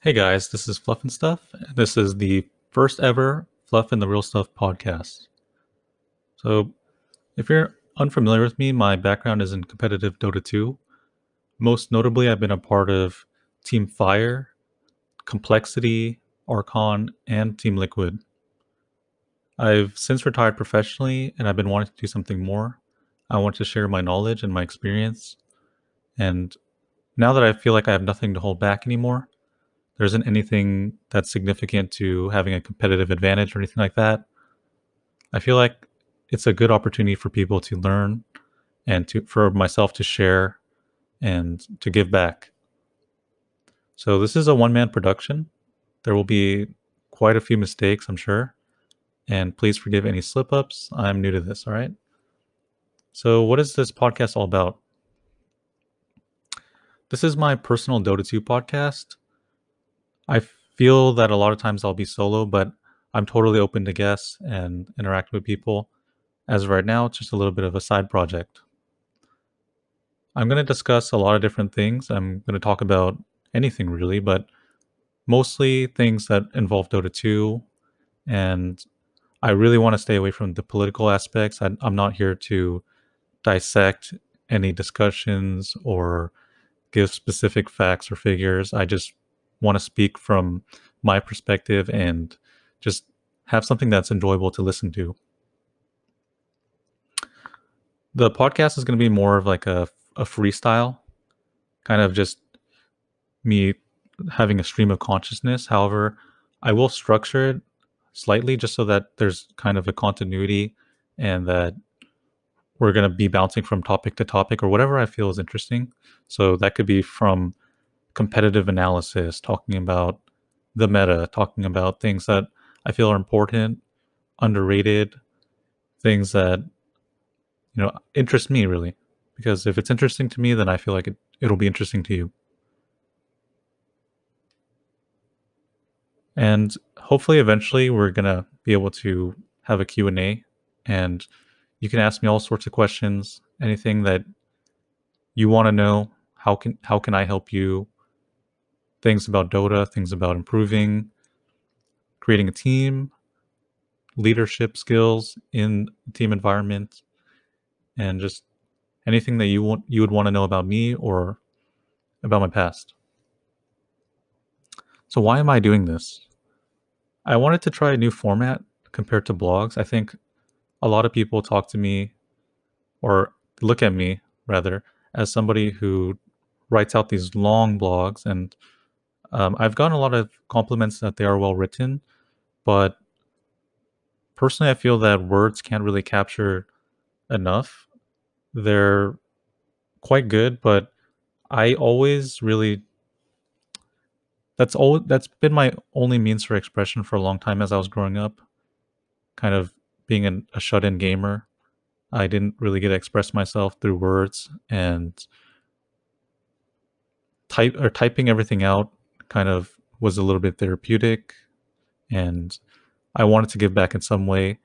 Hey guys, this is Fluff and Stuff. This is the first ever Fluff and the Real Stuff podcast. So, if you're unfamiliar with me, my background is in competitive Dota 2. Most notably, I've been a part of Team Fire, Complexity, Archon, and Team Liquid. I've since retired professionally and I've been wanting to do something more. I want to share my knowledge and my experience. And now that I feel like I have nothing to hold back anymore, there isn't anything that's significant to having a competitive advantage or anything like that. I feel like it's a good opportunity for people to learn and for myself to share and to give back. So this is a one-man production. There will be quite a few mistakes, I'm sure, and please forgive any slip-ups. I'm new to this, all right? So what is this podcast all about? This is my personal Dota 2 podcast. I feel that a lot of times I'll be solo, but I'm totally open to guests and interact with people. As of right now, it's just a little bit of a side project. I'm going to discuss a lot of different things. I'm going to talk about anything really, but mostly things that involve Dota 2. And I really want to stay away from the political aspects. I'm not here to dissect any discussions or give specific facts or figures. I just want to speak from my perspective and just have something that's enjoyable to listen to. The podcast is going to be more of like a freestyle, kind of just me having a stream of consciousness. However, I will structure it slightly just so that there's kind of a continuity and that we're going to be bouncing from topic to topic or whatever I feel is interesting. So that could be from competitive analysis, talking about the meta, talking about things that I feel are important, underrated, things that interest me really. Because if it's interesting to me, then I feel like it'll be interesting to you. And hopefully eventually we're going to be able to have a Q&A and you can ask me all sorts of questions, anything that you want to know. How can I help you? Things about Dota, things about improving, creating a team, leadership skills in team environment, and just anything that you would want to know about me or about my past. So why am I doing this? I wanted to try a new format compared to blogs. I think a lot of people talk to me or look at me rather as somebody who writes out these long blogs, and I've gotten a lot of compliments that they are well written, but personally I feel that words can't really capture enough. They're quite good, but I always really that's been my only means for expression for a long time as I was growing up, kind of being a shut-in gamer. I didn't really get to express myself through words, and typing everything out kind of was a little bit therapeutic, and I wanted to give back in some way.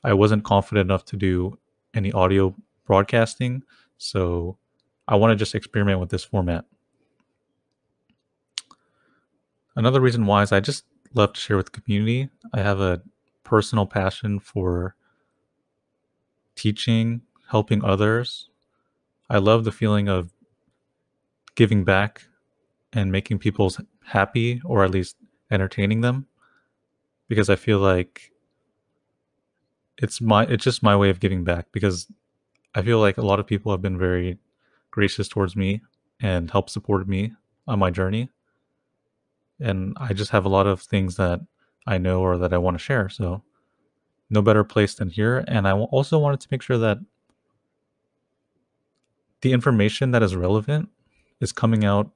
I wasn't confident enough to do any audio broadcasting, so I want to just experiment with this format. Another reason why is I just love to share with the community. I have a personal passion for teaching, helping others. I love the feeling of giving back and making people happy, or at least entertaining them, because I feel like it's just my way of giving back, because I feel like a lot of people have been very gracious towards me and helped support me on my journey, and I just have a lot of things that I know or that I want to share. So no better place than here. And I also wanted to make sure that the information that is relevant is coming out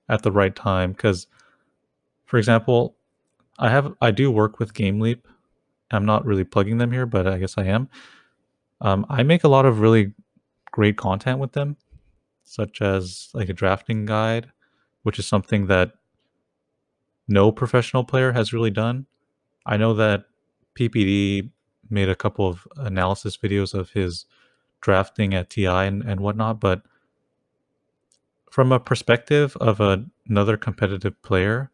at the right time, because for example, I do work with Game Leap. I'm not really plugging them here, but I guess I am. I make a lot of really great content with them, such as like a drafting guide, which is something that no professional player has really done. I know that PPD made a couple of analysis videos of his drafting at TI and whatnot, but from a perspective of another competitive player,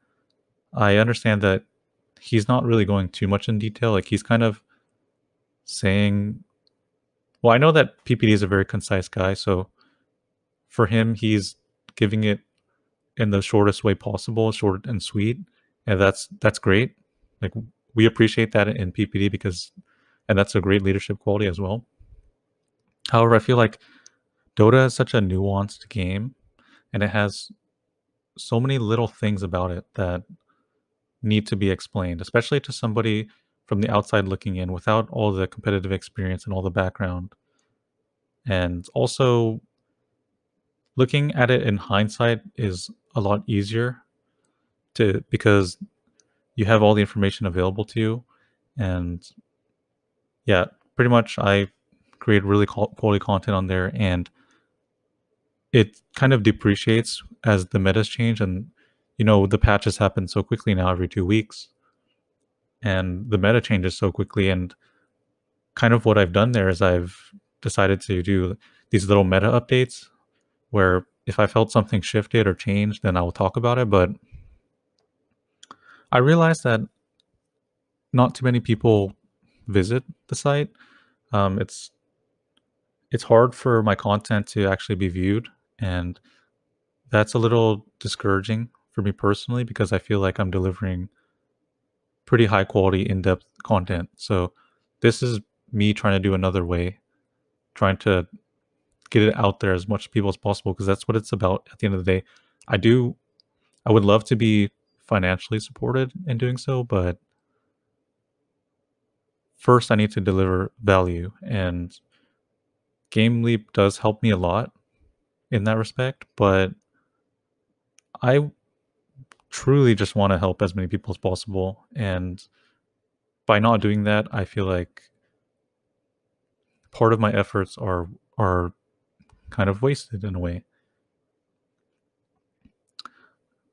I understand that he's not really going too much in detail. Like he's kind of saying, well, I know that PPD is a very concise guy, so for him, he's giving it in the shortest way possible, short and sweet, and that's great. Like we appreciate that in PPD because, and that's a great leadership quality as well. However, I feel like Dota is such a nuanced game, and it has so many little things about it that need to be explained, especially to somebody from the outside looking in without all the competitive experience and all the background. And also, looking at it in hindsight is a lot easier to because you have all the information available to you. And yeah, pretty much I create really quality content on there, and it kind of depreciates as the metas change. And the patches happen so quickly now, every 2 weeks, and the meta changes so quickly. And kind of what I've done there is I've decided to do these little meta updates where if I felt something shifted or changed, then I will talk about it. But I realized that not too many people visit the site. It's hard for my content to actually be viewed, and that's a little discouraging for me personally because I feel like I'm delivering pretty high quality, in depth content. So this is me trying to do another way, trying to get it out there as much people as possible because that's what it's about at the end of the day. I do I would love to be financially supported in doing so, but first I need to deliver value, and Game Leap does help me a lot in that respect, but I truly just want to help as many people as possible, and by not doing that, I feel like part of my efforts are kind of wasted in a way.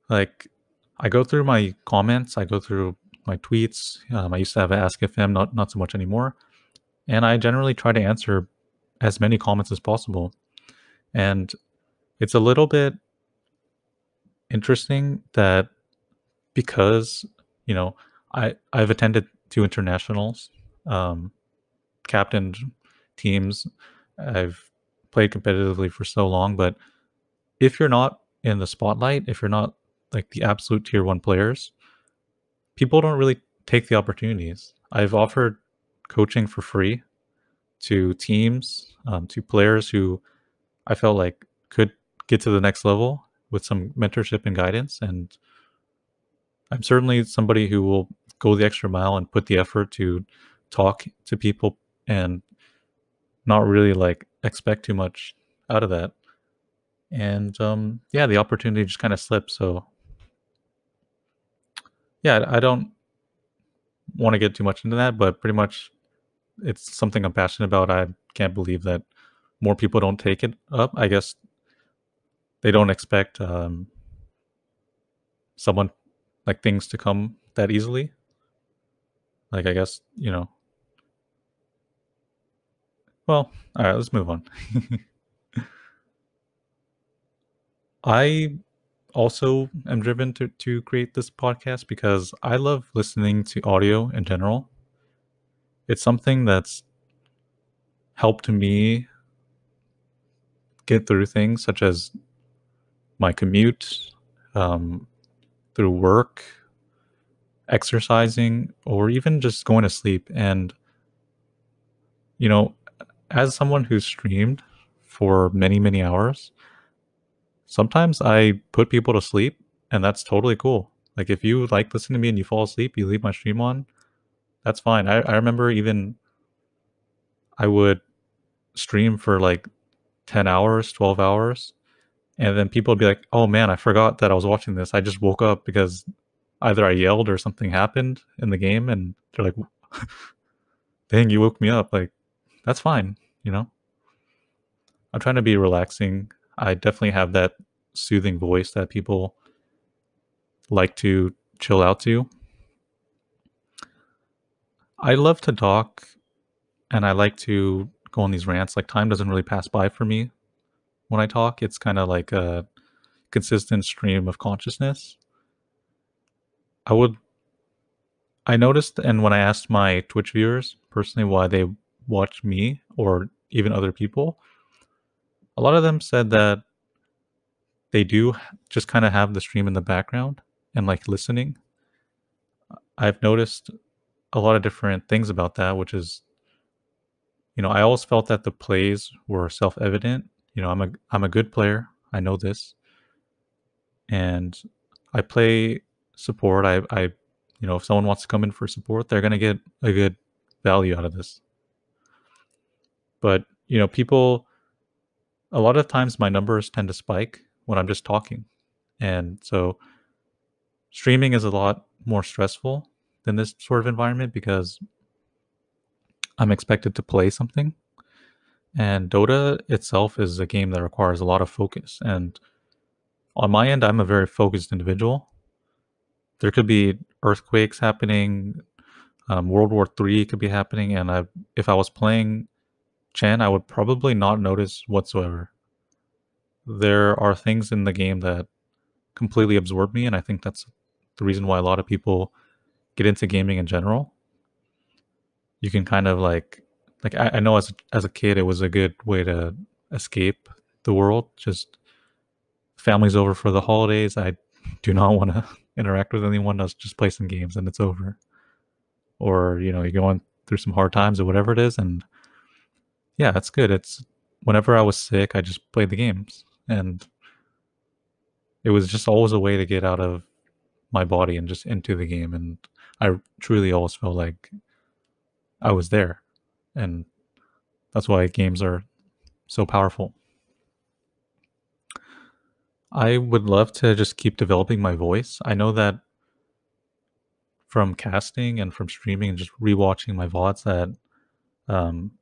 Like I go through my comments, I go through my tweets. I used to have an Ask FM, not so much anymore, and I generally try to answer as many comments as possible. And it's a little bit interesting that because you know I've attended 2 internationals, um, captained teams, I've played competitively for so long, but if you're not in the spotlight, if you're not like the absolute tier one players, people don't really take the opportunities. I've offered coaching for free to teams, to players who I felt like could get to the next level with some mentorship and guidance. And I'm certainly somebody who will go the extra mile and put the effort to talk to people and not really like expect too much out of that. And yeah, the opportunity just kind of slipped. So yeah, I don't want to get too much into that, but pretty much it's something I'm passionate about. I can't believe that more people don't take it up. I guess they don't expect someone like things to come that easily. Like I guess Well, all right, let's move on. I also am driven to create this podcast because I love listening to audio in general. It's something that's helped me get through things such as my commute, um, through work, exercising, or even just going to sleep. And, you know, as someone who's streamed for many, many hours, sometimes I put people to sleep, and that's totally cool. Like, if you like listening to me and you fall asleep, you leave my stream on, that's fine. I remember even I would stream for like 10 hours, 12 hours, and then people would be like, oh man, I forgot that I was watching this. I just woke up because either I yelled or something happened in the game, and they're like, dang, you woke me up. Like, that's fine, you know? I'm trying to be relaxing. I definitely have that soothing voice that people like to chill out to. I love to talk and I like to go on these rants. Like, time doesn't really pass by for me when I talk. It's kind of like a consistent stream of consciousness. I would I noticed, and when I asked my Twitch viewers personally why they watch me or even other people, a lot of them said that they do just kind of have the stream in the background and like listening. I've noticed a lot of different things about that, which is, I always felt that the plays were self-evident. I'm a good player. I know this, and I play support. If someone wants to come in for support, they're gonna get a good value out of this. But people, a lot of times my numbers tend to spike when I'm just talking, and so streaming is a lot more stressful than this sort of environment because I'm expected to play something. And Dota itself is a game that requires a lot of focus. And on my end, I'm a very focused individual. There could be earthquakes happening, World War III could be happening, and if I was playing Chen, I would probably not notice whatsoever. There are things in the game that completely absorb me, and I think that's the reason why a lot of people get into gaming in general. You can kind of I know as a kid, it was a good way to escape the world. Just family's over for the holidays. I do not want to interact with anyone. Let's just play some games and it's over. Or you're going through some hard times or whatever it is, and yeah, that's good. It's whenever I was sick, I just played the games, and it was just always a way to get out of my body and just into the game. And I truly always felt like I was there, and that's why games are so powerful. I would love to just keep developing my voice. I know that from casting and from streaming and just rewatching my VODs that um,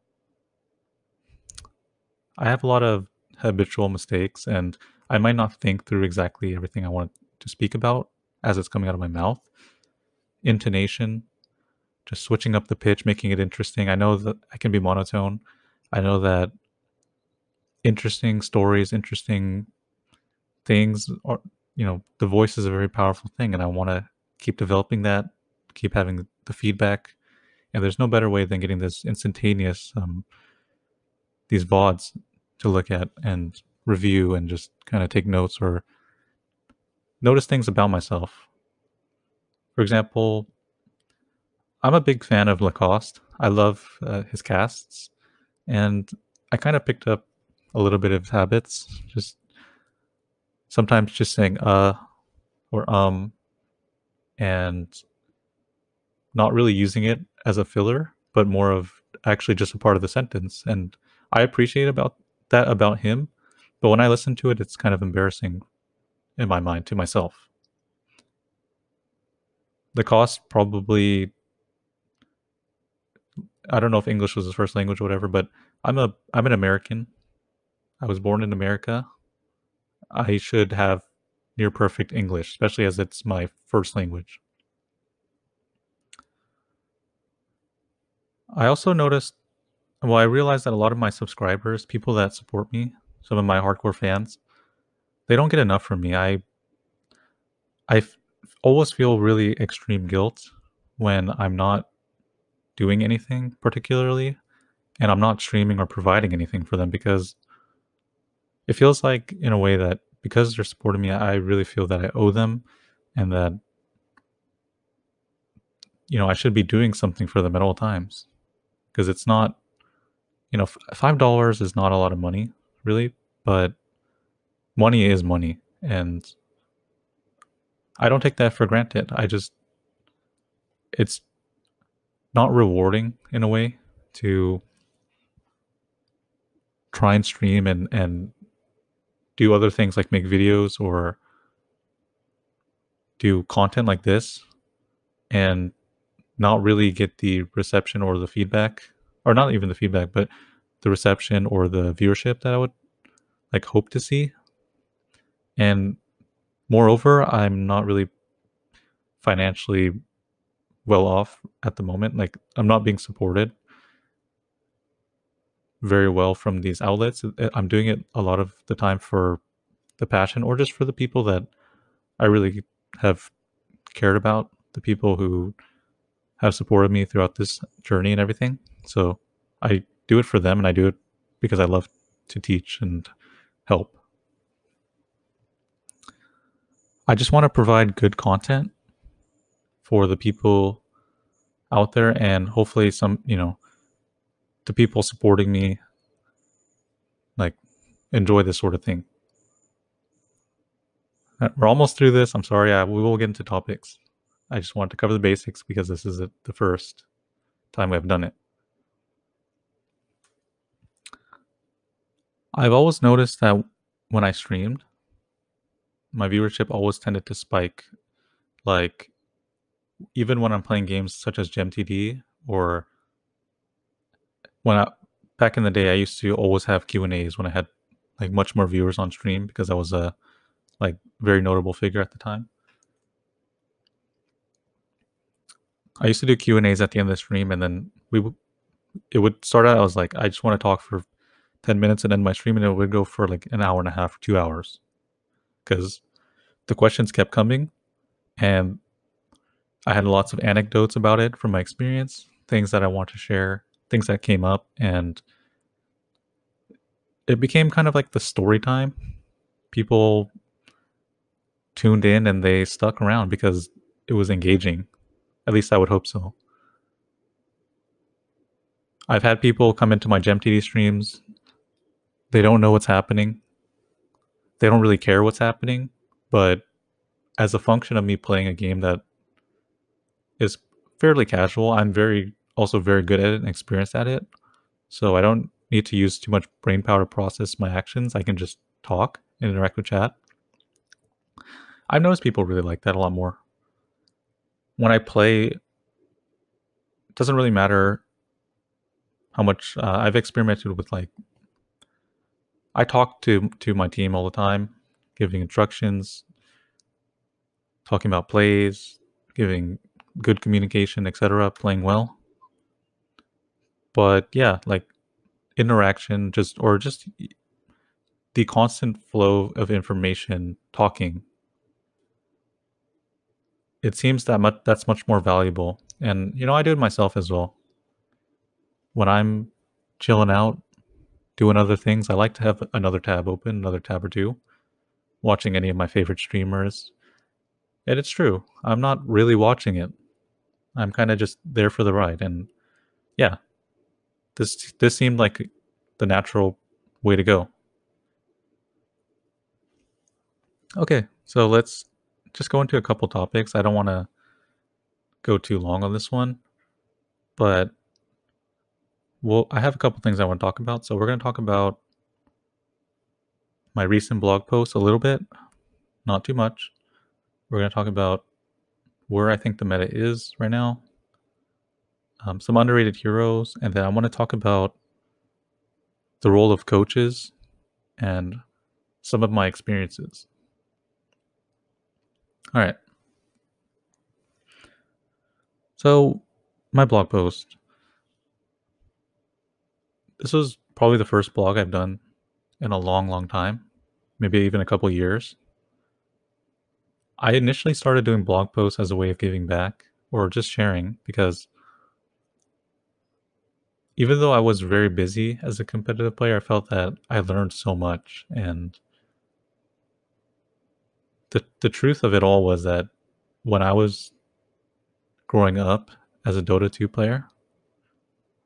I have a lot of habitual mistakes, and I might not think through exactly everything I want to speak about as it's coming out of my mouth. Intonation, just switching up the pitch, making it interesting. I know that I can be monotone. I know that interesting stories, interesting things, or the voice is a very powerful thing, and I want to keep developing that, keep having the feedback. And there's no better way than getting this instantaneous these VODs to look at and review and just kind of take notes or notice things about myself. For example, I'm a big fan of Lacoste. I love his casts, and I kind of picked up a little bit of habits. Just sometimes just saying or and not really using it as a filler, but more of actually just a part of the sentence. And I appreciate that about him, but when I listen to it, it's kind of embarrassing in my mind to myself. The cost probably, I don't know if English was his first language or whatever, but I'm an American. I was born in America. I should have near perfect English, especially as it's my first language. I also noticed, well, I realized that a lot of my subscribers, people that support me, some of my hardcore fans, they don't get enough from me. I always feel really extreme guilt when I'm not doing anything particularly, and I'm not streaming or providing anything for them, because it feels like, in a way, that because they're supporting me, I really feel that I owe them, and that I should be doing something for them at all times. Because it's not, $5 is not a lot of money, really, but money is money, and I don't take that for granted. It's not rewarding in a way to try and stream and do other things like make videos or do content like this and not really get the reception or the feedback, or not even the feedback, but the reception or the viewership that I would like hope to see. And moreover, I'm not really financially well off at the moment. Like, I'm not being supported very well from these outlets. I'm doing it a lot of the time for the passion or just for the people that I really have cared about, the people who have supported me throughout this journey and everything. So I do it for them, and I do it because I love to teach and help. I just want to provide good content for the people out there, and hopefully the people supporting me like enjoy this sort of thing. We're almost through this. I'm sorry. We will get into topics. I just wanted to cover the basics because this is the first time I've done it. I've always noticed that when I streamed, my viewership always tended to spike. Like, even when I'm playing games such as GemTD, or when I back in the day, I used to always have Q&As when I had like much more viewers on stream because I was a like very notable figure at the time. I used to do Q&As at the end of the stream, and then it would start out. I was like, I just want to talk for 10 minutes and end my stream, and it would go for like an hour and a half, 2 hours, because the questions kept coming, and I had lots of anecdotes about it from my experience, things that I want to share, things that came up, and it became kind of like the story time. People tuned in and they stuck around because it was engaging. At least I would hope so. I've had people come into my GemTD streams. They don't know what's happening. They don't really care what's happening, but as a function of me playing a game that is fairly casual, I'm also very good at it and experienced at it. So I don't need to use too much brain power to process my actions. I can just talk and interact with chat. I've noticed people really like that a lot more. When I play, it doesn't really matter how much I've experimented with. Like, I talk to my team all the time, giving instructions, talking about plays, giving good communication, etc., playing well. But yeah, like interaction, just the constant flow of information, talking. It seems that's much more valuable. And I do it myself as well. When I'm chilling out, doing other things, I like to have another tab open, another tab or two, watching any of my favorite streamers. And it's true, I'm not really watching it. I'm kind of just there for the ride. And yeah, this seemed like the natural way to go. Okay, so let's just go into a couple topics. I don't want to go too long on this one, but I have a couple things I want to talk about. So we're going to talk about my recent blog post a little bit, not too much. We're going to talk about where I think the meta is right now, some underrated heroes, and then I want to talk about the role of coaches and some of my experiences. All right. So, my blog post. This was probably the first blog I've done in a long, long time, maybe even a couple years. I initially started doing blog posts as a way of giving back or just sharing because even though I was very busy as a competitive player, I felt that I learned so much. And the truth of it all was that when I was growing up as a Dota 2 player,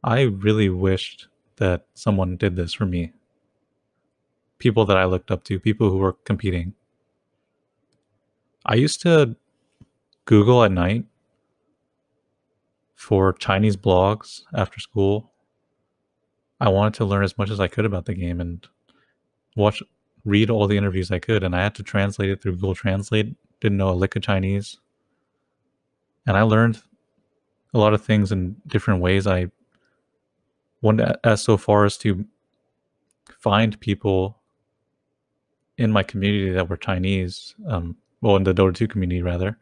I really wished that someone did this for me. People that I looked up to, people who were competing. I used to Google at night for Chinese blogs after school. I wanted to learn as much as I could about the game and read all the interviews I could, and I had to translate it through Google Translate. Didn't know a lick of Chinese. And I learned a lot of things in different ways. I went as so far as to find people in my community that were Chinese, in the Dota 2 community rather,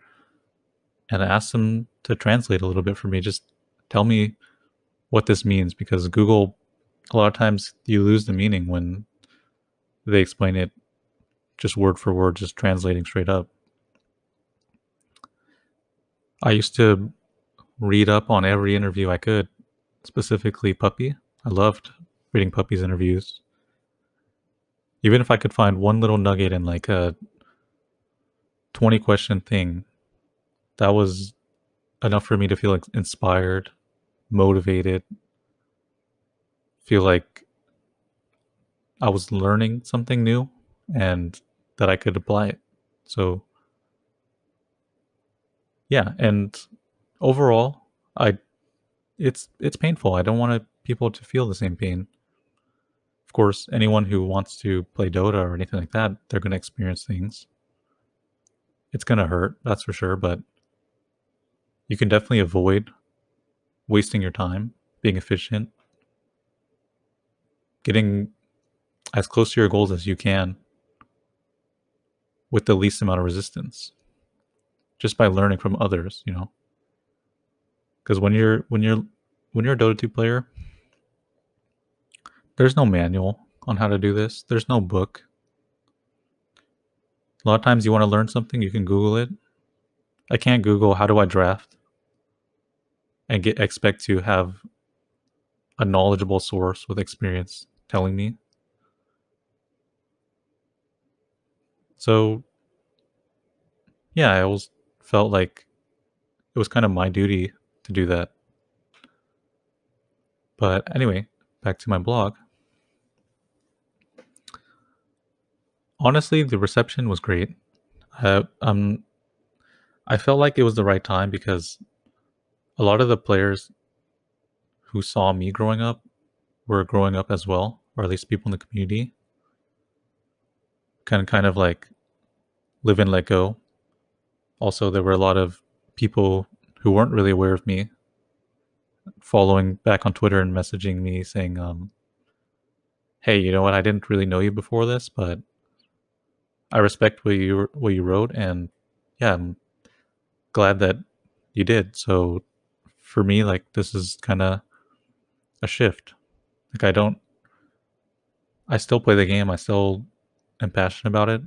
and I asked them to translate a little bit for me. Just tell me what this means, because Google, a lot of times you lose the meaning when they explain it just word for word, just translating straight up. I used to read up on every interview I could, specifically puppy. I loved reading puppies interviews. Even if I could find one little nugget in like a 20 question thing, that was enough for me to feel like inspired, motivated, feel like I was learning something new and that I could apply it. So, yeah, and overall, I it's painful. I don't want people to feel the same pain. Of course, anyone who wants to play Dota or anything like that, they're going to experience things. It's going to hurt, that's for sure, but you can definitely avoid wasting your time, being efficient, getting as close to your goals as you can with the least amount of resistance, just by learning from others, you know. Because when you're a Dota 2 player, there's no manual on how to do this. There's no book. A lot of times you want to learn something, you can Google it. I can't Google how do I draft and get expect to have a knowledgeable source with experience telling me. So yeah, I always felt like it was kind of my duty to do that. But anyway, back to my blog. Honestly, the reception was great. Uh, um, I felt like it was the right time because a lot of the players who saw me growing up were growing up as well, or at least people in the community can kind of like live and let go. Also, there were a lot of people who weren't really aware of me following back on Twitter and messaging me saying, "Hey, you know what? I didn't really know you before this, but I respect what you wrote, and yeah, I'm glad that you did." So for me, like this is kind of a shift. Like I still play the game. I still am passionate about it.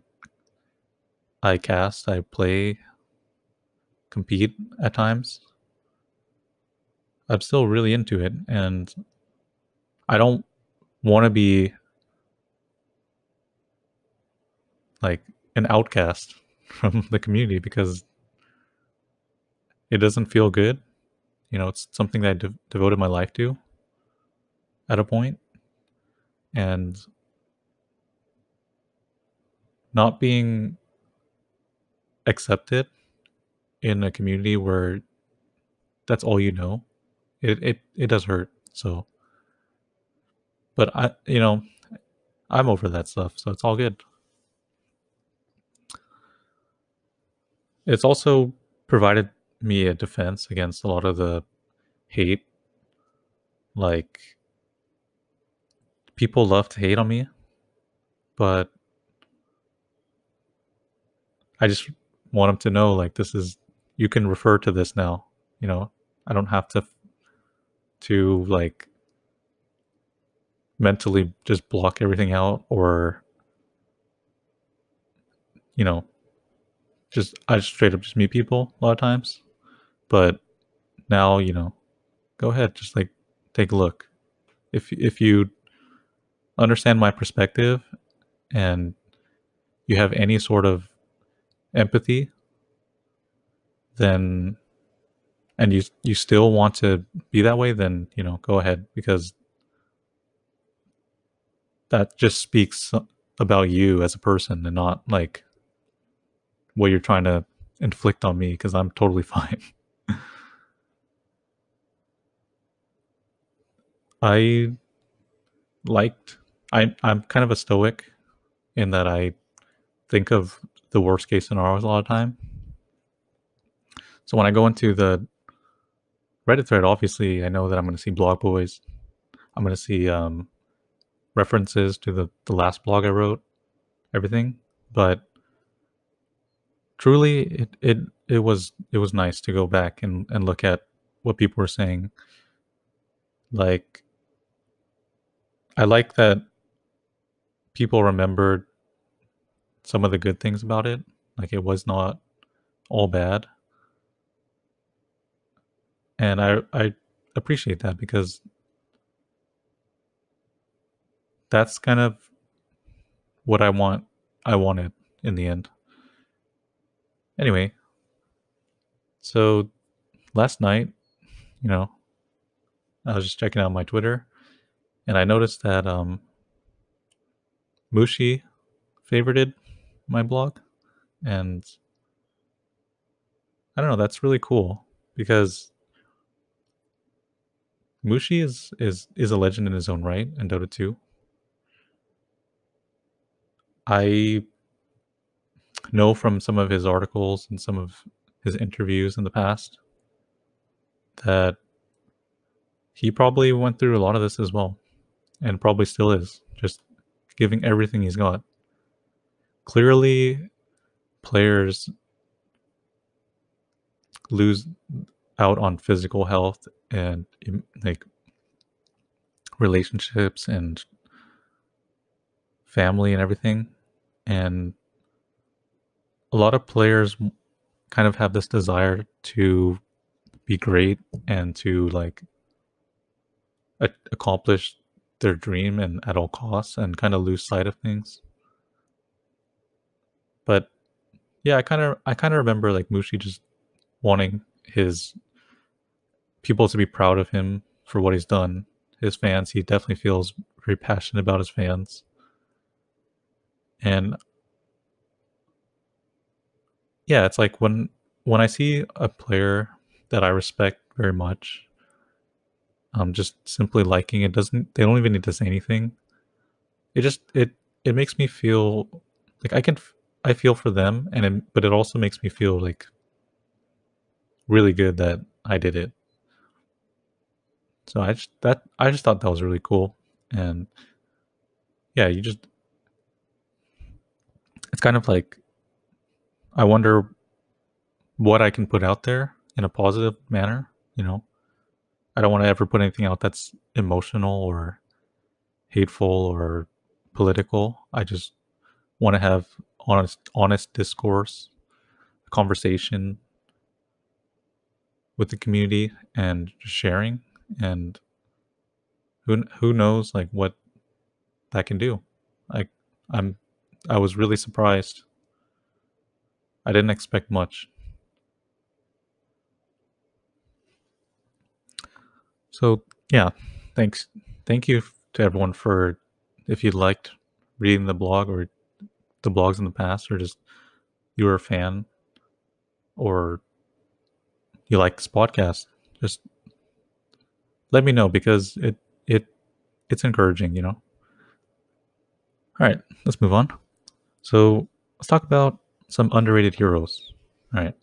I cast, I play, compete at times. I'm still really into it, and I don't want to be like an outcast from the community because it doesn't feel good. You know, it's something that I devoted my life to at a point, and not being accepted in a community where that's all you know, it does hurt. So, but I'm over that stuff, so it's all good. It's also provided me a defense against a lot of the hate. Like people love to hate on me, but I just want them to know like this is you can refer to this now. You know, I don't have to like mentally just block everything out or you know I just straight up just meet people a lot of times. But now go ahead, just like take a look. If you understand my perspective and you have any sort of empathy, then and you still want to be that way, then go ahead because that just speaks about you as a person and not like what you're trying to inflict on me because I'm totally fine. I liked I'm kind of a stoic in that I think of the worst case scenarios a lot of time. So when I go into the Reddit thread, obviously I know that I'm going to see blog boys. I'm going to see references to the last blog I wrote, everything. But truly, it was nice to go back and look at what people were saying. Like I like that people remembered some of the good things about it. Like it was not all bad. And I appreciate that because that's kind of what I wanted in the end. Anyway, so last night, you know, I was just checking out my Twitter and I noticed that Mushi favorited my blog, and I don't know, that's really cool because Mushi is a legend in his own right in Dota 2. I know from some of his articles and some of his interviews in the past that he probably went through a lot of this as well, and probably still is, just giving everything he's got. Clearly, players lose out on physical health and like relationships and family and everything. And a lot of players kind of have this desire to be great and to like accomplish their dream and at all costs and kind of lose sight of things. But yeah, I kind of remember like Mushi just wanting his people to be proud of him for what he's done. His fans, he definitely feels very passionate about his fans. And yeah, it's like when I see a player that I respect very much, just simply liking it doesn't they don't even need to say anything. It just it makes me feel like I feel for them but it also makes me feel like really good that I did it. So I just thought that was really cool. And yeah, you just it's kind of like I wonder what I can put out there in a positive manner, you know. I don't want to ever put anything out that's emotional or hateful or political. I just want to have honest discourse, conversation with the community and just sharing, and who knows like what that can do. Like I'm I was really surprised. I didn't expect much. So yeah, thanks. Thank you to everyone for if you liked reading the blog or the blogs in the past, or just you were a fan or you like this podcast. Just let me know because it it's encouraging, you know. All right, let's move on. So let's talk about some underrated heroes. All right,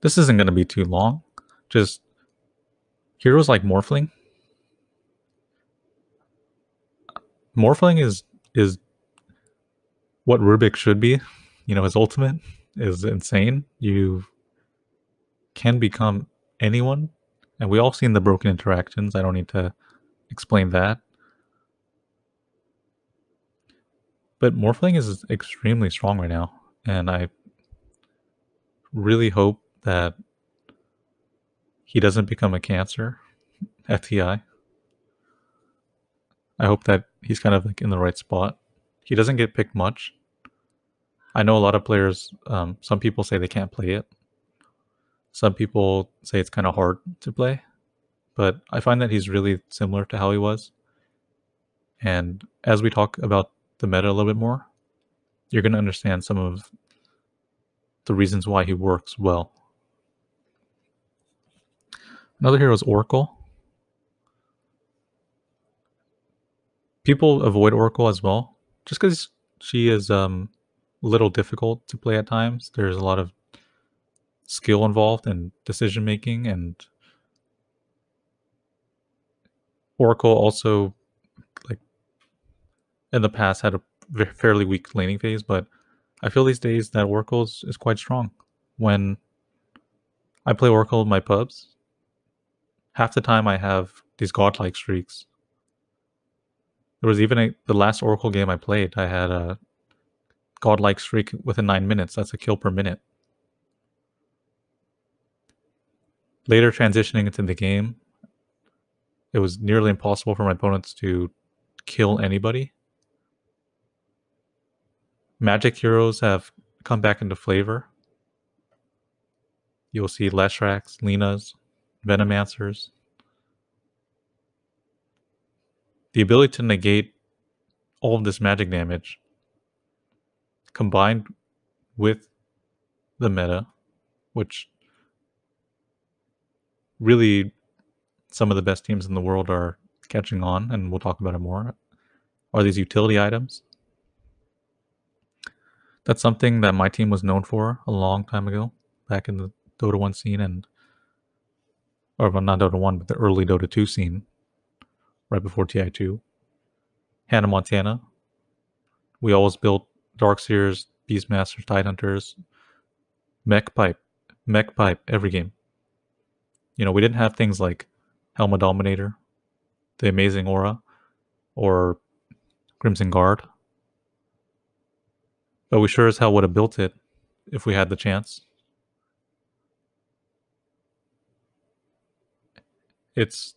this isn't going to be too long. Just heroes like Morphling. Morphling is what Rubik should be. You know, his ultimate is insane. You can become anyone, and we all seen the broken interactions. I don't need to explain that. But Morphling is extremely strong right now, and I really hope that he doesn't become a cancer. FTI. I hope that he's kind of like in the right spot. He doesn't get picked much. I know a lot of players. Some people say they can't play it. Some people say it's kind of hard to play. But I find that he's really similar to how he was. And as we talk about the meta a little bit more, you're going to understand some of the reasons why he works well. Another hero is Oracle. People avoid Oracle as well, just because she is a little difficult to play at times. There's a lot of skill involved and decision making, and Oracle also, like in the past, had a fairly weak laning phase, but I feel these days that Oracle is quite strong. When I play Oracle in my pubs, half the time I have these godlike streaks. There was even the last Oracle game I played, I had a godlike streak within 9 minutes. That's a kill per minute. Later transitioning into the game, it was nearly impossible for my opponents to kill anybody. Magic heroes have come back into flavor. You'll see Leshraks, Linas, Venomancers. The ability to negate all of this magic damage combined with the meta, which really some of the best teams in the world are catching on, and we'll talk about it more, are these utility items. That's something that my team was known for a long time ago, back in the Dota 1 scene, or well, not Dota 1, but the early Dota 2 scene, right before TI2. Hannah Montana. We always built Darkseers, Beastmasters, Tidehunters, Mech Pipe every game. We didn't have things like Helma Dominator, the Amazing Aura, or Crimson Guard, but we sure as hell would have built it if we had the chance. It's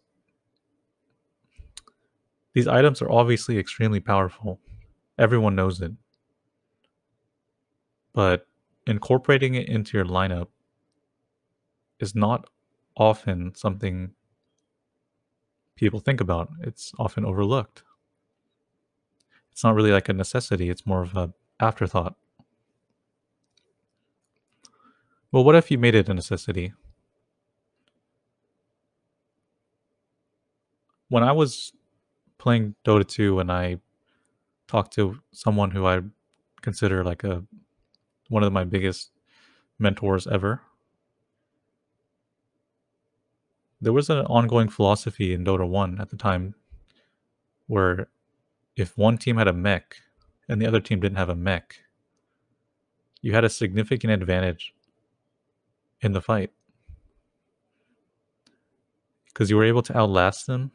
These items are obviously extremely powerful. Everyone knows it. But incorporating it into your lineup is not often something people think about. It's often overlooked. It's not really like a necessity, it's more of a afterthought. Well, what if you made it a necessity? When I was playing Dota 2 and I talked to someone who I consider like one of my biggest mentors ever, there was an ongoing philosophy in Dota 1 at the time where if one team had a mech and the other team didn't have a mech, you had a significant advantage in the fight because you were able to outlast them.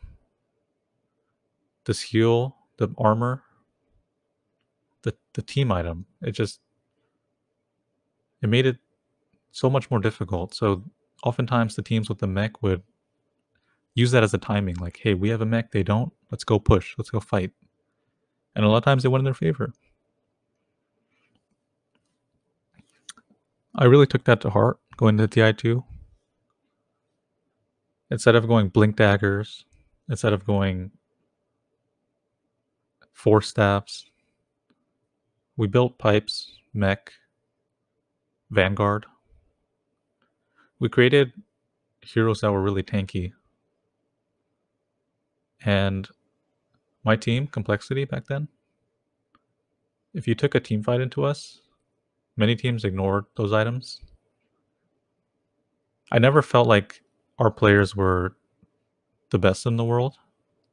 The skill, the armor, the team item, it made it so much more difficult. So oftentimes the teams with the mech would use that as a timing, like, hey, we have a mech, they don't, let's go push, let's go fight. And a lot of times they went in their favor. I really took that to heart going to TI2. Instead of going blink daggers, instead of going force staffs, we built pipes, mech, vanguard. We created heroes that were really tanky. And my team, Complexity, back then, if you took a team fight into us, many teams ignored those items. I never felt like our players were the best in the world,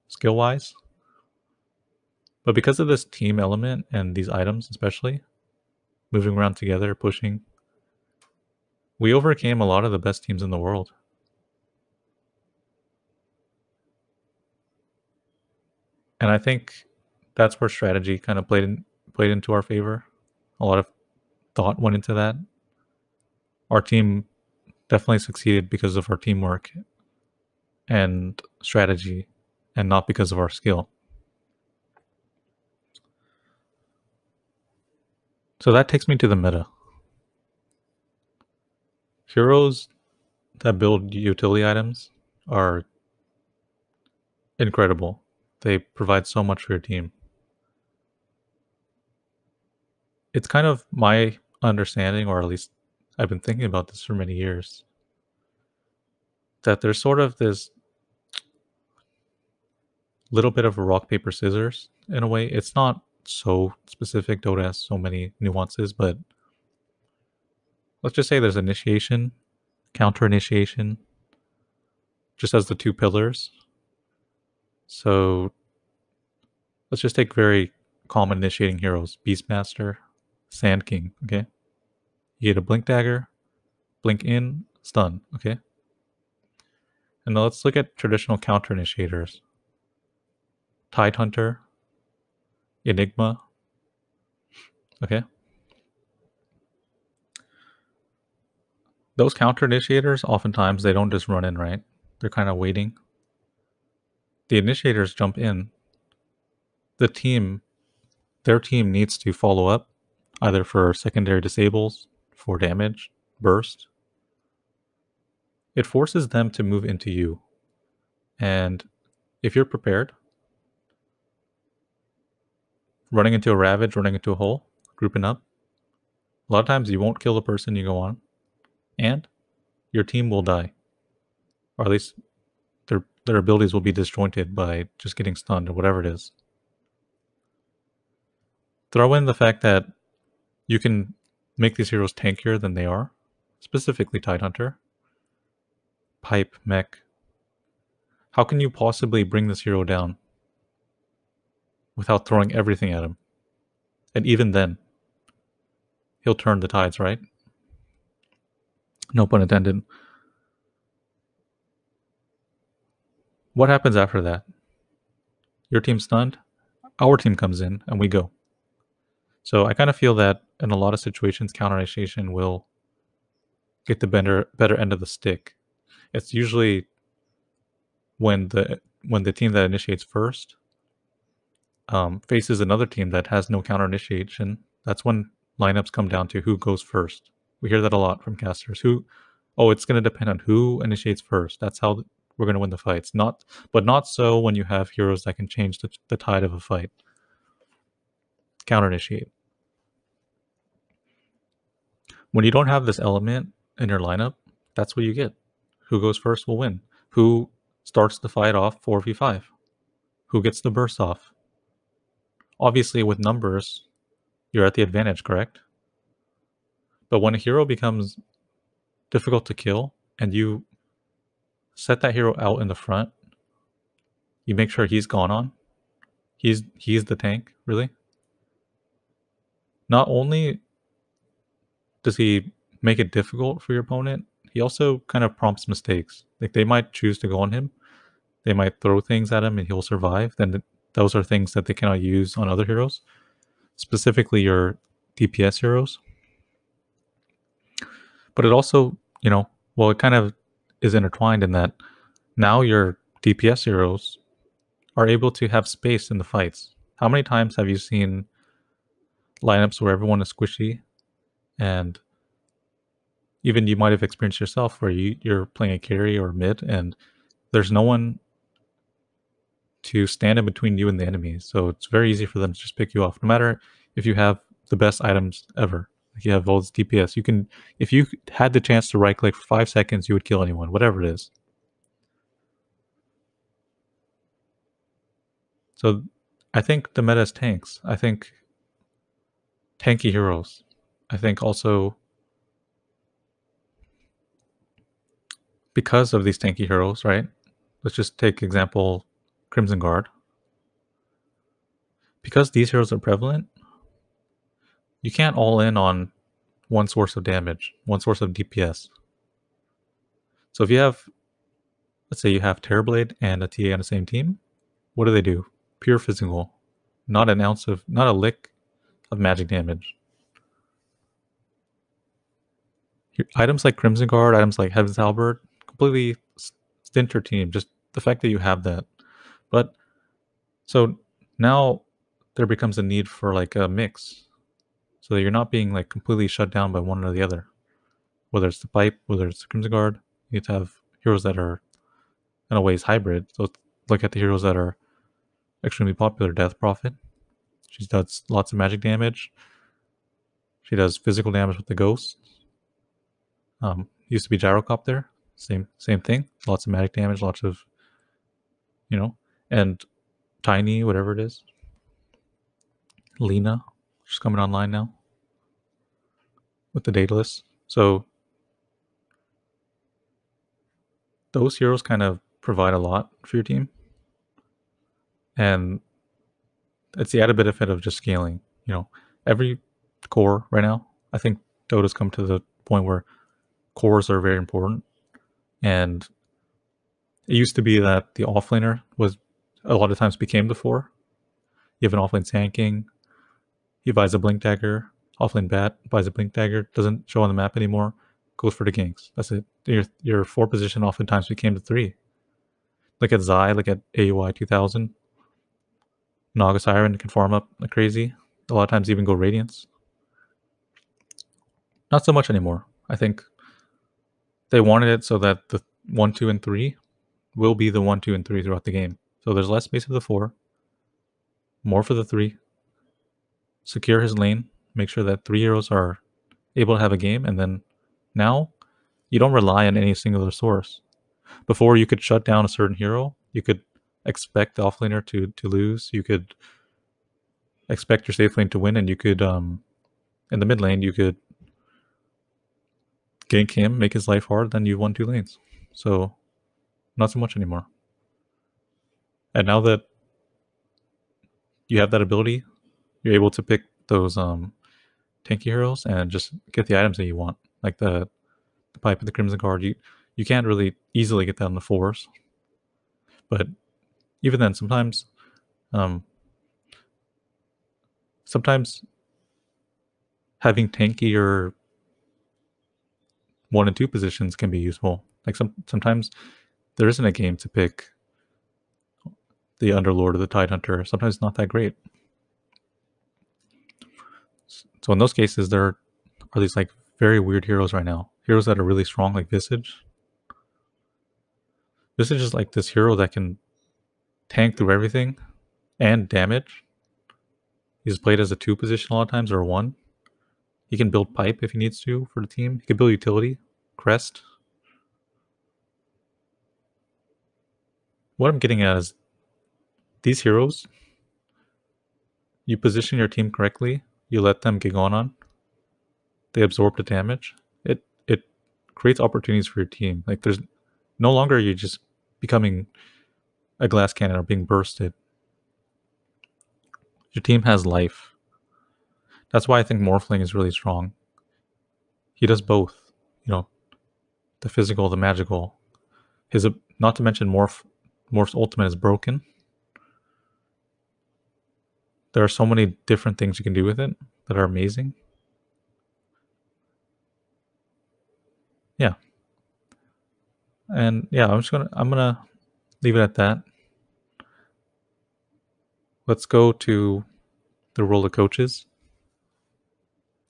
skill wise. But because of this team element and these items, especially, moving around together, pushing, we overcame a lot of the best teams in the world. And I think that's where strategy kind of played into our favor. A lot of thought went into that. Our team definitely succeeded because of our teamwork and strategy, and not because of our skill. So that takes me to the meta. Heroes that build utility items are incredible. They provide so much for your team. It's kind of my understanding, or at least I've been thinking about this for many years, that there's sort of this little bit of a rock, paper, scissors in a way. It's not so specific. Dota has so many nuances, but let's just say there's initiation, counter initiation, just as the two pillars. So let's just take very common initiating heroes: Beastmaster, Sand King. Okay, you get a blink dagger, blink in, stun. Okay, and now let's look at traditional counter initiators: Tidehunter, Enigma. Okay, Those counter initiators, oftentimes they don't just run in, right? They're kind of waiting. The initiators jump in. The team, their team needs to follow up, either for secondary disables, for damage, burst. It forces them to move into you. And if you're prepared, running into a ravage, running into a hole, grouping up, a lot of times you won't kill the person you go on, and your team will die. Or at least their abilities will be disjointed by just getting stunned or whatever it is. Throw in the fact that you can make these heroes tankier than they are, specifically Tidehunter, Pipe, Mech. How can you possibly bring this hero down without throwing everything at him? And even then, he'll turn the tides, right? No pun intended. What happens after that? Your team's stunned, our team comes in, and we go. So I kind of feel that in a lot of situations, counter initiation will get the better end of the stick. It's usually when the team that initiates first faces another team that has no counter initiation. That's when lineups come down to who goes first. We hear that a lot from casters. It's going to depend on who initiates first. That's how we're going to win the fights. But not so when you have heroes that can change the tide of a fight. Counter initiate. When you don't have this element in your lineup, that's what you get. Who goes first will win. Who starts the fight off 4v5? Who gets the burst off? Obviously, with numbers, you're at the advantage, correct? But when a hero becomes difficult to kill and you set that hero out in the front, you make sure he's gone on. He's the tank, really. Not only does he make it difficult for your opponent, he also kind of prompts mistakes. Like they might choose to go on him, they might throw things at him and he'll survive. Then those are things that they cannot use on other heroes, specifically your DPS heroes. But it also, it kind of is intertwined in that now your DPS heroes are able to have space in the fights. How many times have you seen lineups where everyone is squishy, and even you might have experienced yourself where you're playing a carry or mid and there's no one to stand in between you and the enemy, so it's very easy for them to just pick you off, no matter if you have the best items ever. Like you have all this DPS, if you had the chance to right click for 5 seconds, you would kill anyone, whatever it is. So I think the meta is tanks. I think tanky heroes. I think also because of these tanky heroes, right? Let's just take example Crimson Guard. Because these heroes are prevalent, you can't all in on one source of damage, one source of DPS. So if you have, let's say you have Terrorblade and a TA on the same team, what do? Pure physical. Not a lick of magic damage. Items like Crimson Guard, items like Heaven's Halberd, completely stint your team. Just the fact that you have that. But so now there becomes a need for like a mix, so that you're not being like completely shut down by one or the other. Whether it's the pipe, whether it's the Crimson Guard, you need to have heroes that are in a ways hybrid. So look at the heroes that are extremely popular. Death Prophet. She does lots of magic damage. She does physical damage with the ghosts. Used to be Gyrocopter. Same thing. Lots of magic damage, lots of, and Tiny, whatever it is. Lena, she's coming online now with the Daedalus. So those heroes kind of provide a lot for your team. And it's the added benefit of just scaling. Every core right now, I think Dota's come to the point where cores are very important. And it used to be that the offlaner was a lot of times became the 4. You have an offlane Sand King, he buys a Blink Dagger, offlane Bat buys a Blink Dagger, doesn't show on the map anymore. goes for the ganks. That's it. Your 4 position oftentimes became the 3. Look at Zai, look at AUI 2000. Naga Siren can farm up like crazy. A lot of times even go Radiance. Not so much anymore. I think they wanted it so that the 1, 2, and 3 will be the 1, 2, and 3 throughout the game. So there's less space for the 4, more for the 3. Secure his lane, make sure that 3 heroes are able to have a game, and then now you don't rely on any singular source. Before, you could shut down a certain hero, you could expect the offlaner to lose, you could expect your safe lane to win, and you could in the mid lane you could gank him, make his life hard, then you won 2 lanes. So not so much anymore. And now that you have that ability, you're able to pick those tanky heroes and just get the items that you want, like the pipe and the crimson guard. You can't really easily get that on the 4s, but even then, um, sometimes having tanky or 1 and 2 positions can be useful. Like sometimes there isn't a game to pick the Underlord or the Tidehunter. Sometimes it's not that great. So in those cases, there are these like very weird heroes right now. Heroes that are really strong, like Visage. Visage is like this hero that can tank through everything and damage. He's played as a 2 position a lot of times, or a 1. He can build pipe if he needs to for the team. He can build utility, crest. What I'm getting at is these heroes, you position your team correctly, you let them get on, they absorb the damage. It creates opportunities for your team. Like there's no longer you just becoming a glass cannon or being bursted. Your team has life. That's why I think Morphling is really strong. He does both, you know, the physical, the magical. His not to mention Morph's ultimate is broken. There are so many different things you can do with it that are amazing. Yeah. And yeah, I'm gonna leave it at that. Let's go to the role of coaches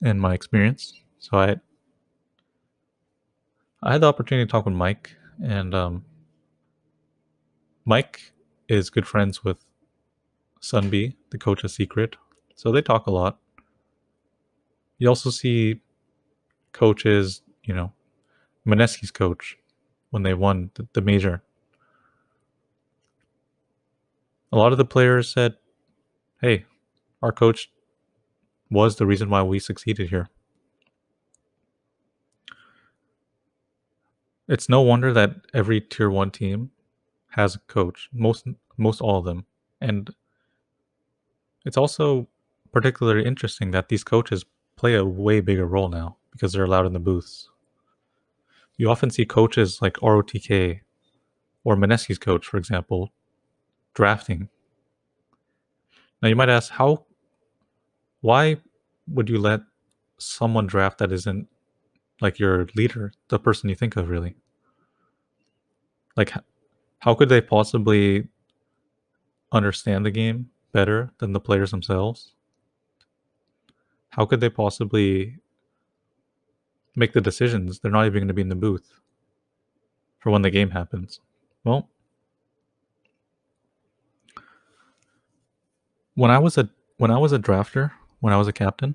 and my experience. So I had the opportunity to talk with Mike, and Mike is good friends with Sunby, the coach of Secret. So they talk a lot. You also see coaches, you know, Mineski's coach when they won the major. A lot of the players said, hey, our coach was the reason why we succeeded here. It's no wonder that every tier 1 team has a coach, most all of them. And it's also particularly interesting that these coaches play a way bigger role now because they're allowed in the booths. You often see coaches like ROTK or Mineski's coach, for example, drafting. Now you might ask, why would you let someone draft that isn't like your leader, the person you think of really? Like, how could they possibly understand the game better than the players themselves? How could they possibly make the decisions? They're not even going to be in the booth for when the game happens. Well, when I was a drafter, when I was a captain,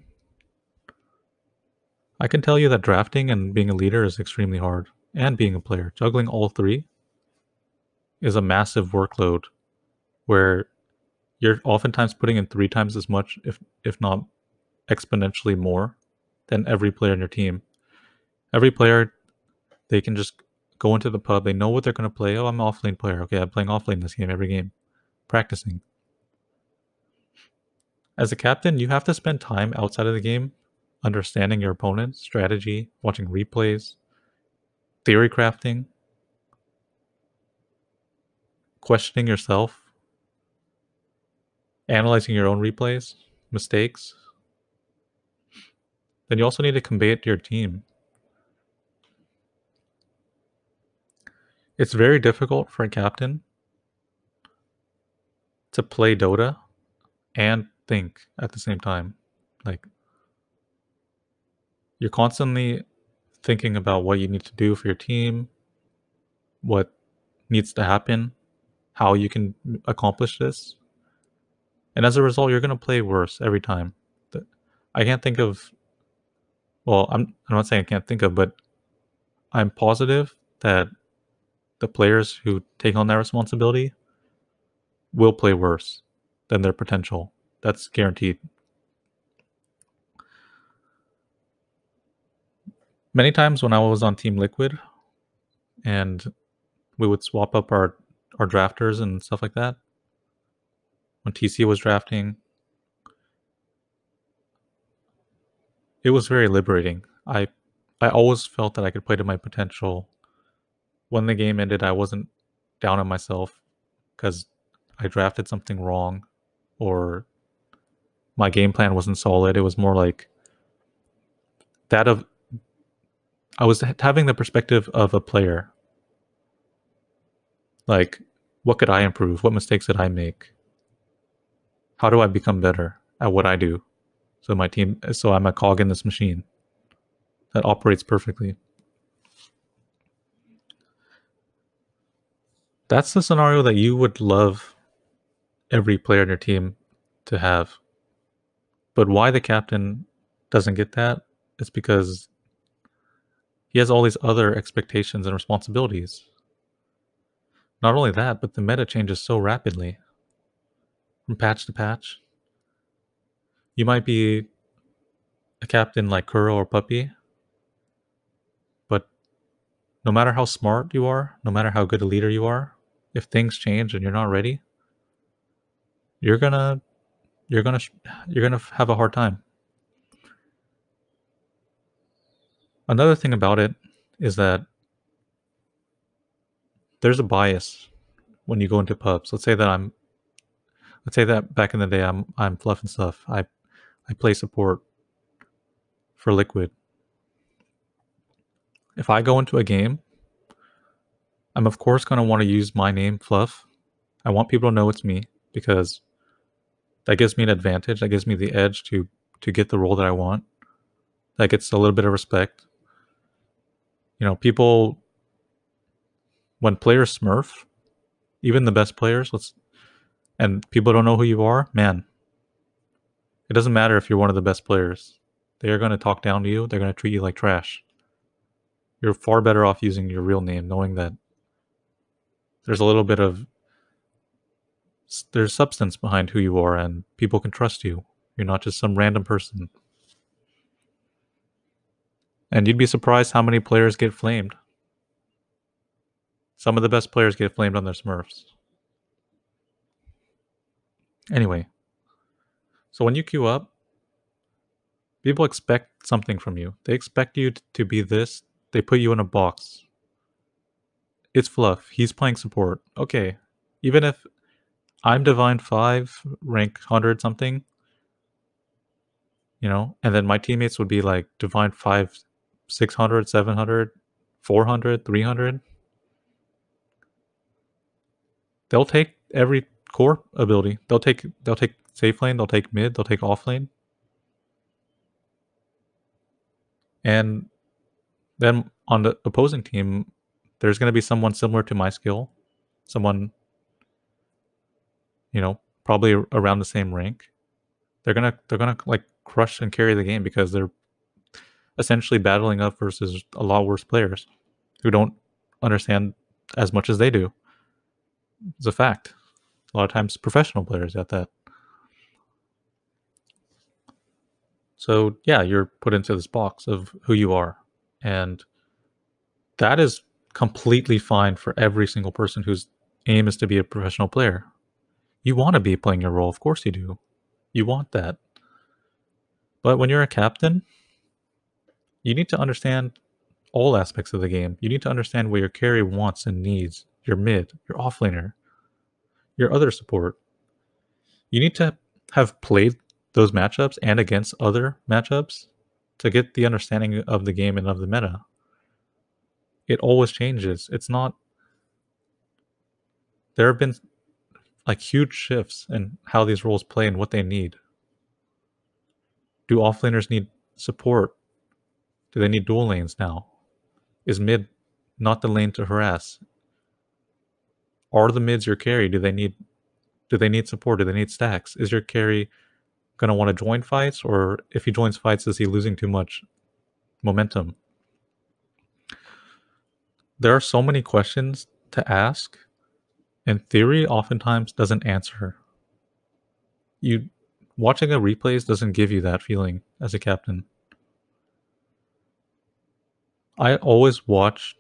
I can tell you that drafting and being a leader is extremely hard, and being a player. Juggling all 3 is a massive workload where you're oftentimes putting in 3 times as much, if not exponentially more, than every player in your team. Every player, they can just go into the pub, they know what they're going to play. Oh, I'm an offlane player. Okay, I'm playing offlane this game every game. Practicing. As a captain, you have to spend time outside of the game understanding your opponent's strategy, watching replays, theory crafting, questioning yourself, analyzing your own replays, mistakes. Then you also need to convey it to your team. It's very difficult for a captain to play Dota and think at the same time. Like, you're constantly thinking about what you need to do for your team, what needs to happen, how you can accomplish this. And as a result, you're going to play worse every time. I can't think of, well, I'm not saying I can't think of, but I'm positive that the players who take on that responsibility will play worse than their potential. That's guaranteed. Many times when I was on Team Liquid and we would swap up our drafters and stuff like that, when TC was drafting, it was very liberating. I always felt that I could play to my potential. When the game ended, I wasn't down on myself because I drafted something wrong or my game plan wasn't solid. It was more like that of I was having the perspective of a player. Like, what could I improve? What mistakes did I make? How do I become better at what I do? So I'm a cog in this machine that operates perfectly. That's the scenario that you would love every player in your team to have. But why the captain doesn't get that is because he has all these other expectations and responsibilities. Not only that, but the meta changes so rapidly from patch to patch. You might be a captain like Kuro or Puppy, but no matter how smart you are, no matter how good a leader you are, if things change and you're not ready, you're gonna you're gonna you're gonna have a hard time. Another thing about it is that there's a bias when you go into pubs. Let's say that back in the day I'm Fluff and stuff. I play support for Liquid. If I go into a game, I'm of course going to want to use my name Fluff. I want people to know it's me because that gives me an advantage. That gives me the edge to get the role that I want. That gets a little bit of respect. People when players smurf, even the best players, and people don't know who you are, man, it doesn't matter if you're one of the best players. They are going to talk down to you. They're going to treat you like trash. You're far better off using your real name, knowing that there's a little bit of there's substance behind who you are and people can trust you. You're not just some random person. And you'd be surprised how many players get flamed. Some of the best players get flamed on their smurfs. Anyway, so when you queue up, people expect something from you. They expect you to be this. They put you in a box. It's Fluff. He's playing support. Okay. Even if I'm Divine 5, rank 100 something, and then my teammates would be like Divine 5, 600, 700, 400, 300. They'll take every core ability. They'll take safe lane, they'll take mid, they'll take off lane. And then on the opposing team, there's going to be someone similar to my skill, someone, probably around the same rank. They're gonna like crush and carry the game because they're essentially battling up versus a lot worse players who don't understand as much as they do. It's a fact. A lot of times professional players at that. So yeah, you're put into this box of who you are. And that is completely fine for every single person whose aim is to be a professional player. You want to be playing your role, of course you do. You want that. But when you're a captain, you need to understand all aspects of the game. You need to understand what your carry wants and needs, your mid, your offlaner, your other support. You need to have played those matchups and against other matchups to get the understanding of the game and of the meta. It always changes. It's not there have been like huge shifts in how these roles play and what they need. Do offlaners need support? Do they need dual lanes now? Is mid not the lane to harass? Are the mids your carry? Do they need support? Do they need stacks? Is your carry gonna want to join fights, or if he joins fights, is he losing too much momentum? There are so many questions to ask, and theory oftentimes doesn't answer. You watching a replays doesn't give you that feeling as a captain. I always watch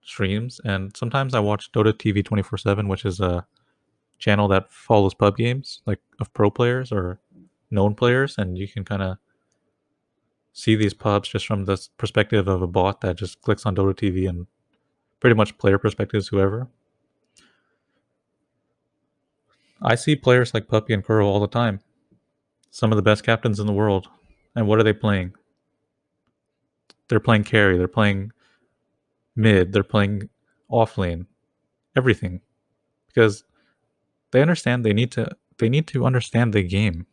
streams, and sometimes I watch Dota TV 24/7, which is a channel that follows pub games, like of pro players or known players, and you can kind of see these pubs just from the perspective of a bot that just clicks on Dota TV and pretty much player perspectives, whoever. I see players like Puppy and Kuro all the time, some of the best captains in the world. And what are they playing? They're playing carry, they're playing mid, they're playing off lane, everything. Because they understand they need to understand the game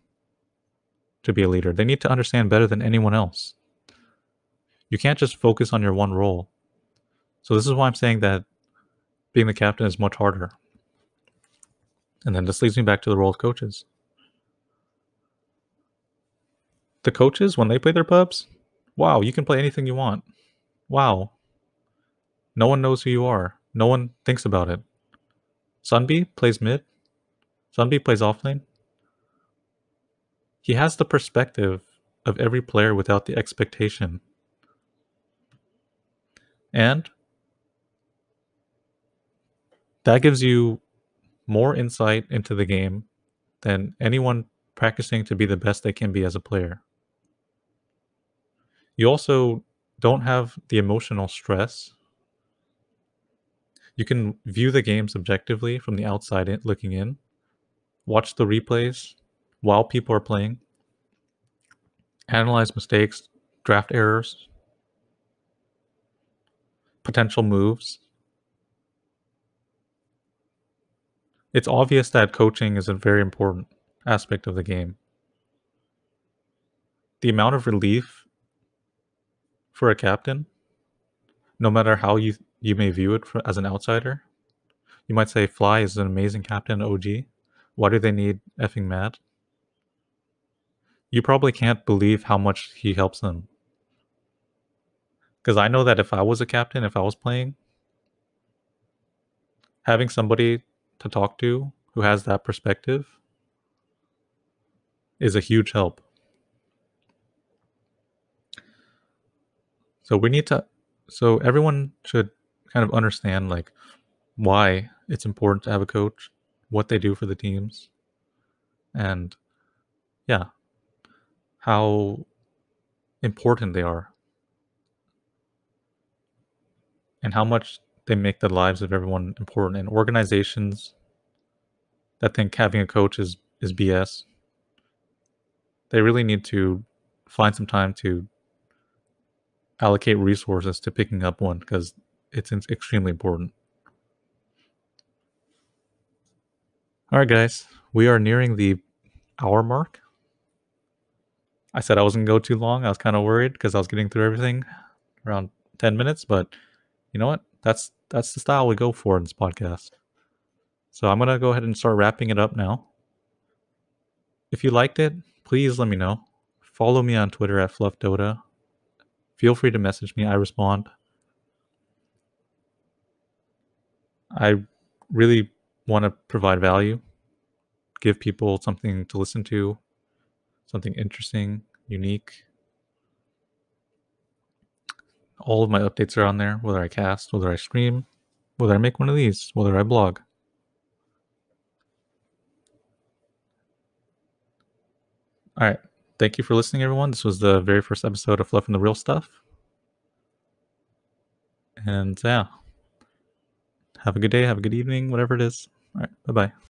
to be a leader. They need to understand better than anyone else. You can't just focus on your one role. So this is why I'm saying that being the captain is much harder. And then this leads me back to the role of coaches. The coaches, when they play their pubs, wow, you can play anything you want. Wow. No one knows who you are. No one thinks about it. Sunby plays mid. Sunby plays offlane. He has the perspective of every player without the expectation. And that gives you more insight into the game than anyone practicing to be the best they can be as a player. You also don't have the emotional stress. You can view the games objectively from the outside looking in, watch the replays while people are playing, analyze mistakes, draft errors, potential moves. It's obvious that coaching is a very important aspect of the game. The amount of relief for a captain, no matter how you may view it as an outsider, you might say Fly is an amazing captain, OG. Why do they need effing Mad? You probably can't believe how much he helps them. Because I know that if I was a captain, if I was playing, having somebody to talk to who has that perspective is a huge help. So everyone should kind of understand like why it's important to have a coach, what they do for the teams, and yeah, how important they are, and how much they make the lives of everyone important. And organizations that think having a coach is BS, they really need to find some time to allocate resources to picking up one because it's extremely important. All right, guys, we are nearing the hour mark. I said I wasn't gonna go too long. I was kind of worried because I was getting through everything around 10 minutes, but you know what? That's the style we go for in this podcast. So I'm gonna go ahead and start wrapping it up now. If you liked it, please let me know. Follow me on Twitter at Fluff Dota. Feel free to message me. I respond. I really want to provide value, give people something to listen to, something interesting, unique. All of my updates are on there, whether I cast, whether I stream, whether I make one of these, whether I blog. All right. Thank you for listening, everyone. This was the very first episode of Fluff and the Real Stuff. And yeah, have a good day, have a good evening, whatever it is. All right. Bye bye.